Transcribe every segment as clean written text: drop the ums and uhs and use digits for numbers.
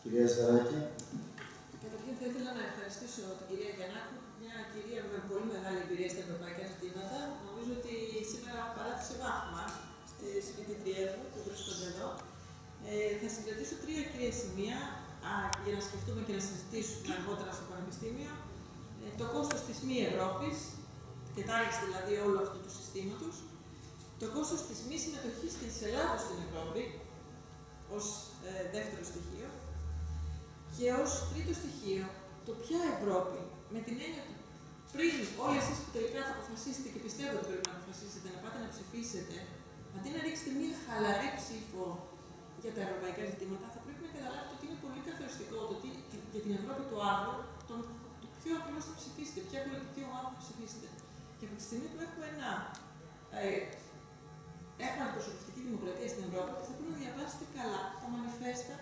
Κυρία Ζαράκη. Καταρχήν θα ήθελα να ευχαριστήσω την κυρία Γιαννάκου, μια κυρία με πολύ μεγάλη εμπειρία στα ευρωπαϊκά ζητήματα. Νομίζω ότι σήμερα παράτησε βάθμα στη συμμετρία μου που βρίσκονται εδώ. Θα συγκρατήσω τρία κυρία σημεία για να σκεφτούμε και να συζητήσουμε αργότερα στο Πανεπιστήμιο. Το κόστος της μη Ευρώπης, κατάργηση δηλαδή όλου αυτού του συστήματος. Το κόστος της μη συμμετοχής της Ελλάδας στην Ευρώπη, ως δεύτερο στοιχείο. Και ως τρίτο στοιχείο, το ποια Ευρώπη, με την έννοια ότι πριν όλοι εσείς που τελικά θα αποφασίσετε και πιστεύω ότι πρέπει να αποφασίσετε να πάτε να ψηφίσετε, αντί να ρίξετε μια χαλαρή ψήφο για τα ευρωπαϊκά ζητήματα, θα πρέπει να καταλάβετε ότι είναι πολύ καθοριστικό το ότι για την Ευρώπη του αύριο, το ποιο ακριβώς θα ψηφίσετε, ποια πολιτική ομάδα θα ψηφίσετε. Και από τη στιγμή που έχουμε έχουμε αντιπροσωπευτική δημοκρατία στην Ευρώπη, θα πρέπει να διαβάσετε καλά τα μανιφέστα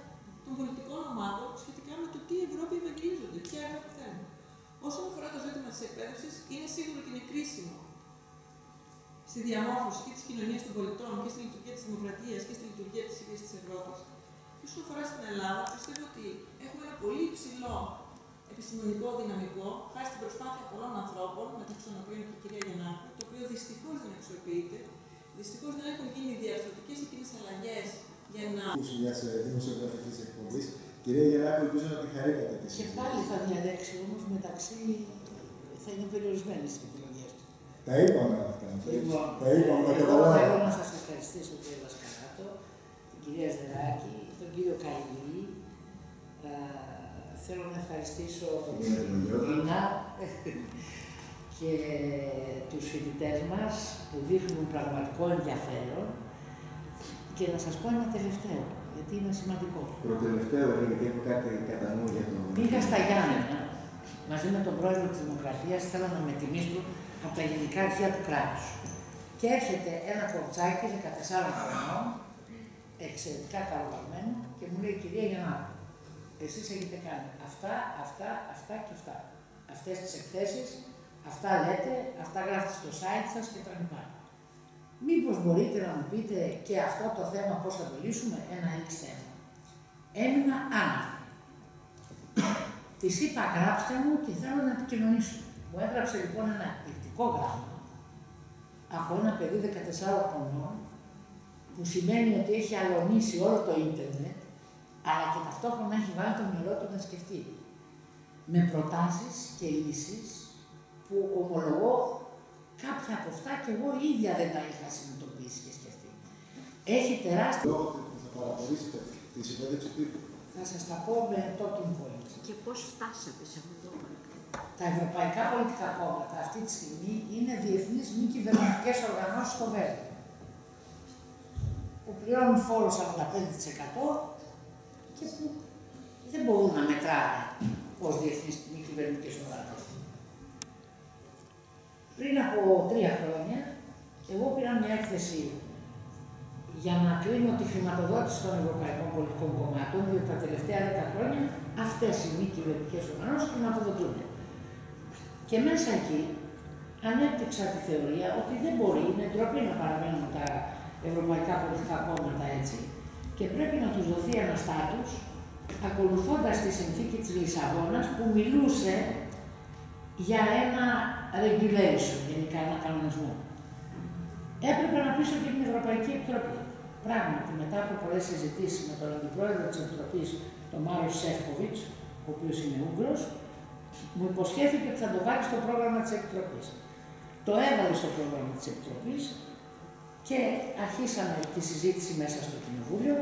των πολιτικών ομάδων σχετικά με το τι Ευρώπη ευαγγελίζονται, ποια Ευρώπη θέλουν. Όσον αφορά το ζήτημα της εκπαίδευσης, είναι σίγουρο ότι είναι κρίσιμο στη διαμόρφωση και της κοινωνίας των πολιτών και στη λειτουργία της δημοκρατίας και στη λειτουργία της ίδιας της Ευρώπης. Και όσον αφορά στην Ελλάδα, πιστεύω ότι έχουμε ένα πολύ υψηλό επιστημονικό δυναμικό, χάρη στην προσπάθεια πολλών ανθρώπων, μεταξύ των οποίων και η κυρία Γιαννάκου, το οποίο δυστυχώς δεν αξιοποιείται. Δυστυχώς δεν έχουν γίνει διαρθρωτικές εκείνες αλλαγές για να. Μια δημοσιογραφική εκπομπή. Κυρία Γιαννάκου, ελπίζω να τη χαρήκατε τη συζήτηση. Και πάλι θα διαλέξει όμως μεταξύ. Θα είναι περιορισμένες οι επιλογές του. Τα είπαμε αυτά. Τα είπαμε, τα εγώ καταλάβαμε. θέλω να σας ευχαριστήσω κύριε Δασκαλάτο, την κυρία Ζεράκη, τον κύριο Καϊλή. Θέλω να ευχαριστήσω τον κύριο Λίνα και τους φοιτητές μας που δείχνουν πραγματικό ενδιαφέρον. Και να σας πω ένα τελευταίο, γιατί είναι σημαντικό. Προτελευταίο, γιατί έχω κάτι κατά νου για το. Πήγα στα Γιάννενα μαζί με τον πρόεδρο της Δημοκρατίας, θέλαμε να με τιμήσουν από τα γενικά αρχεία του κράτους. Και έρχεται ένα κορτσάκι 14 χρονών, εξαιρετικά καλοπαγμένο, και μου λέει: κυρία Γιαννάκου, εσείς έχετε κάνει αυτά και αυτά. Αυτές τις εκθέσεις, αυτά λέτε, αυτά γράφετε στο site σας κτλ. Μήπως μπορείτε να μου πείτε και αυτό το θέμα πώς θα το λύσουμε, ένα X θέμα. Έμεινα άναυδη. Της είπα: γράψτε μου και θέλω να επικοινωνήσω. Μου έγραψε λοιπόν ένα εκπληκτικό γράμμα από ένα παιδί 14 χρονών, που σημαίνει ότι έχει αλωνίσει όλο το ίντερνετ, αλλά και ταυτόχρονα έχει βάλει το μυαλό του να σκεφτεί. Με προτάσεις και λύσεις που ομολογώ κάποια από αυτά και εγώ ίδια δεν τα είχα συνειδητοποιήσει και σκεφτεί. Έχει τεράστιο. Λόγω που θα παραπολύσετε τη συνέντευξη τύπου. Θα σας τα πω με talking points. Και πώς φτάσατε σε αυτό? Τα ευρωπαϊκά πολιτικά κόμματα αυτή τη στιγμή είναι διεθνείς μη κυβερνητικές οργανώσεις στο Βέλγιο, που πληρώνουν φόρο 45% και που δεν μπορούν να μετράνε ως διεθνείς μη κυβερνητικές οργανώσεις. Πριν από 3 χρόνια, εγώ πήρα μια έκθεση για να κρίνω τη χρηματοδότηση των ευρωπαϊκών πολιτικών κομμάτων, διότι τα τελευταία 10 χρόνια αυτές οι μη κυβερνητικές οργανώσεις χρηματοδοτούν. Και μέσα εκεί ανέπτυξα τη θεωρία ότι δεν μπορεί, είναι ντροπή να παραμένουν τα ευρωπαϊκά πολιτικά κόμματα έτσι, και πρέπει να τους δοθεί ένα στάτους, ακολουθώντας τη συνθήκη της Λισαβόνας που μιλούσε για ένα regulation, γενικά ένα κανονισμό. Έπρεπε να πείσω και την Ευρωπαϊκή Επιτροπή. Πράγματι, μετά από πολλές συζητήσεις με τον αντιπρόεδρο της Επιτροπής, τον Μάρος Σεύκοβιτς, ο οποίος είναι Ούγγρος, μου υποσχέθηκε ότι θα το βάλει στο πρόγραμμα της Επιτροπής. Το έβαλε στο πρόγραμμα της Επιτροπής και αρχίσαμε τη συζήτηση μέσα στο Κοινοβούλιο,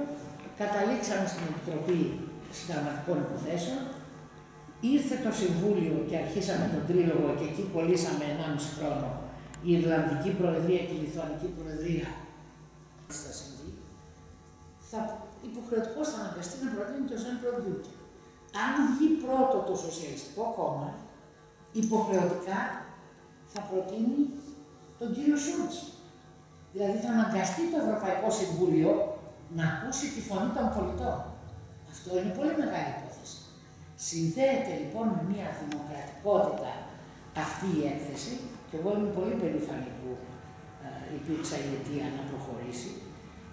καταλήξαμε στην Επιτροπή Συνταγματικών Υποθέσεων, ήρθε το Συμβούλιο και αρχίσαμε τον τρίλογο και εκεί κολλήσαμε 1,5 χρόνο η Ιρλανδική Προεδρία και η Λιθουανική Προεδρία. Θα συμβεί, υποχρεωτικώς θα αναγκαστεί να προτείνει το Jean-Claude Juncker. Αν βγει πρώτο το Σοσιαλιστικό Κόμμα, υποχρεωτικά θα προτείνει τον κύριο Σούλτς. Δηλαδή θα αναγκαστεί το Ευρωπαϊκό Συμβούλιο να ακούσει τη φωνή των πολιτών. Αυτό είναι πολύ μεγάλη υπόθεση. Συνδέεται λοιπόν με μια δημοκρατικότητα αυτή η έκθεση, και εγώ είμαι πολύ περήφανη που υπήρξα η αιτία να προχωρήσει.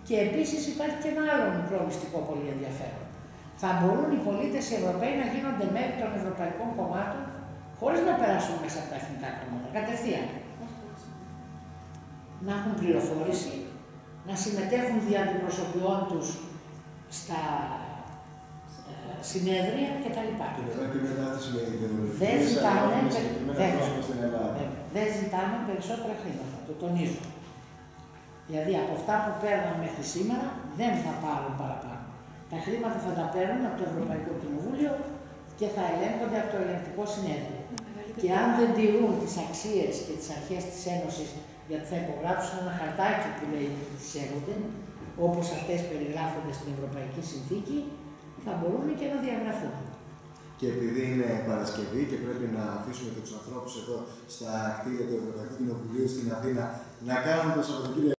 Και επίσης υπάρχει και ένα άλλο μικρό μυστικό πολύ ενδιαφέρον. θα μπορούν οι πολίτες οι Ευρωπαίοι να γίνονται μέλη των ευρωπαϊκών κομμάτων χωρίς να περάσουν μέσα από τα εθνικά κόμματα, κατευθείαν. Να έχουν πληροφόρηση, να συμμετέχουν δια αντιπροσωπιών τους στα συνέδρια κτλ. Δεν ζητάμε περισσότερα χρήματα, το τονίζω. Δηλαδή από αυτά που παίρναν μέχρι σήμερα δεν θα πάρουν παραπάνω. Τα χρήματα θα τα παίρνουν από το Ευρωπαϊκό Κοινοβούλιο και θα ελέγχονται από το Ελεγκτικό Συνέδριο. Και αν δεν τηρούν τις αξίες και τις αρχές της Ένωσης, γιατί θα υπογράψουν ένα χαρτάκι που λέει ότι τις σέβονται, όπως αυτές περιγράφονται στην Ευρωπαϊκή Συνθήκη, θα μπορούν και να διαγραφούν. Και επειδή είναι Παρασκευή και πρέπει να αφήσουμε και τους ανθρώπους εδώ στα κτίρια του Ευρωπαϊκού Κοινοβουλίου στην Αθήνα να κάνουν το Σαββατοκύριακο